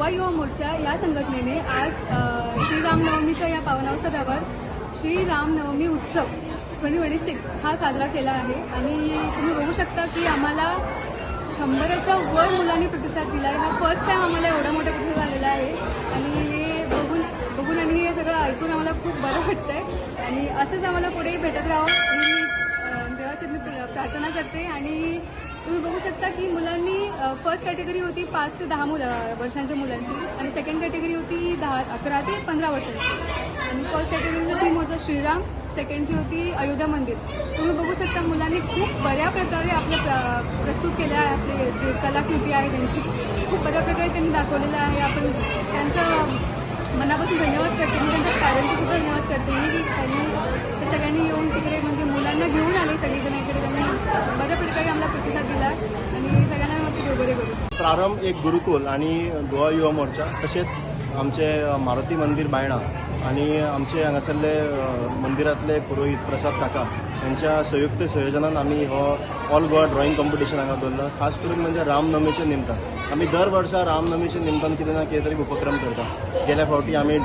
गोवा युवा मोर्चा या संघटनेने आज श्रीरामनवमीच्या या पावनावसरावर श्रीरामनवमी उत्सव 2026 हा साजरा केला आहे आणि तुम्ही बघू शकता की आम्हाला 100च्या वर मुलांनी प्रतिसाद दिला आहे. हा फर्स्ट टाइम आम्हाला एवढा मोठा प्रतिसाद आलेला आहे आणि हे बघून आणि हे सगळं ऐकून आम्हाला खूप बरं वाटतंय आणि असंच आम्हाला पुढे भेटत राहावं आणि मी देवाची मी प्रार्थना करते. आणि तुम्ही बघू शकता की मुलांनी फर्स्ट कॅटेगरी होती 5 ते 10 वर्षांच्या मुलांची आणि सेकंड कॅटेगरी होती 11 ते 15 वर्षांची आणि फर्स्ट कॅटेगरीचं थीम होतं श्रीराम, सेकंडची होती अयोध्या मंदिर. तुम्ही बघू शकता मुलांनी खूप बऱ्या प्रकारे आपले प्रस्तुत केले आहे. आपले जे कलाकृती आहे त्यांची खूप बऱ्या प्रकारे त्यांनी दाखवलेलं आहे. आपण त्यांचं मनापासून धन्यवाद करते. मी त्यांच्या पॅरेंट्सचं सुद्धा धन्यवाद करते मी की त्यांनी ते सगळ्यांनी येऊन तिकडे म्हणजे मुलांना घेऊन आले सगळेजण इकडे. त्यांनी बऱ्या प्रकारे आम्हाला प्रतिसाद दिला आणि सगळ्यांना मग ते बरे करू. प्रारंभ एक गुरुकुल आणि गोवा युवा मोर्चा तसेच आमचे मारुती मंदिर बायणा आणि आमचे हांगासरले मंदिरातले पुरोहित प्रसाद काका यांच्या संयुक्त संयोजनान आम्ही हो ऑल गोवा ड्रॉइंग कॉम्पिटिशन हांगा दवरलो. खास करून म्हणजे रामनवमीच्या निमतान आम्ही दर वर्सा रामनवमीच्या निमतान कितें ना कितें तरी उपक्रम करता. गेल्या फावटी आम्ही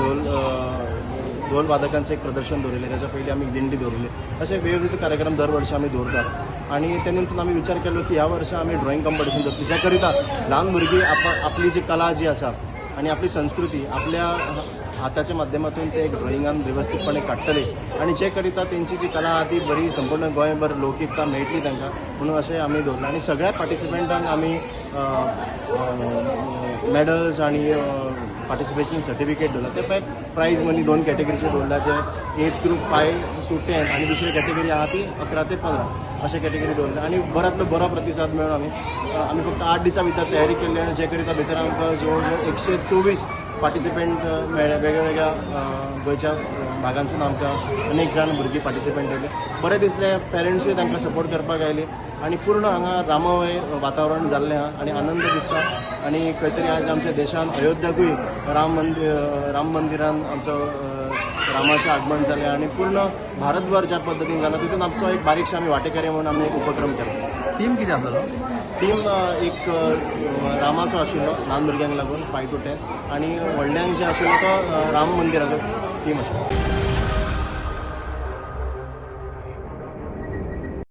ढोल वादकांचं एक प्रदर्शन दवरिल्लें, त्याच्या पयलीं आम्ही दिंडी दवरिल्ली. असे वेगवेगळे कार्यक्रम दरवर्षी आम्ही दवरतात आणि त्या निमतान आम्ही विचार केलो की ह्या वर्सा आम्ही ड्रॉइंग कॉम्पिटिशन दवरतली, ज्या करिता ल्हान भुरगीं आपली जी कला जी आसा आणि आपली संस्कृती आपल्या हाताच्या माध्यमातून ते एक ड्रॉइंगान व्यवस्थितपणे काडटले आणि जे करिता त्यांची जी कला आहा ती बरी संपूर्ण गोंयभर लौकिकता मेळटली तांकां म्हणून अशें आमी दवरलां. आणि सगळ्या पार्टिसिपंटांक आमी मेडल्स आणि पार्टिसिपेशन सर्टिफिकेट दवरला. ते पळय प्रायज मनी 2 कॅटेगरीचे दवरला, जे एज ग्रुप 5 to 10 आणि दुसरी कॅटेगरी आहा ती 11 ते 15 अशे कॅटेगरी दवरल्या. आणि बऱ्यांतलो बरो प्रतिसाद मेळून आमी फक्त 8 दिसां भितर तयारी केल्ली आणि जे करिता भितर आमकां जवळ जवळ 124 पार्टिसिपेंट मेळ्ळे. वेगवेगळ्या गोंयच्या भागांसून आमकां अनेक जाण भुरगीं पार्टिसिपेंट केले. बरें दिसलें. पेरंट्सूय तांकां सपोर्ट करपाक आयले आणि पूर्ण हांगा राममय वातावरण जाल्लें आहा आणि आनंद दिसता. आणि खंय तरी आज आमच्या देशान अयोध्याकूय राम मंदिरान आमचो रामाचें आगमन जालें आणि पूर्ण भारतभर ज्या पद्दतीन जालां तितून आमचो एक बारीकशे आमी वांटेकारी म्हणून आमी एक उपक्रम केलो. थीम कितें आसलो? थीम एक रामाचो आशिल्लो ल्हान भुरग्यांक लागून 5 to 10 आणि व्हडल्यांक जे आशिल्लो तो राम मंदिराचो थीम आशिल्लो.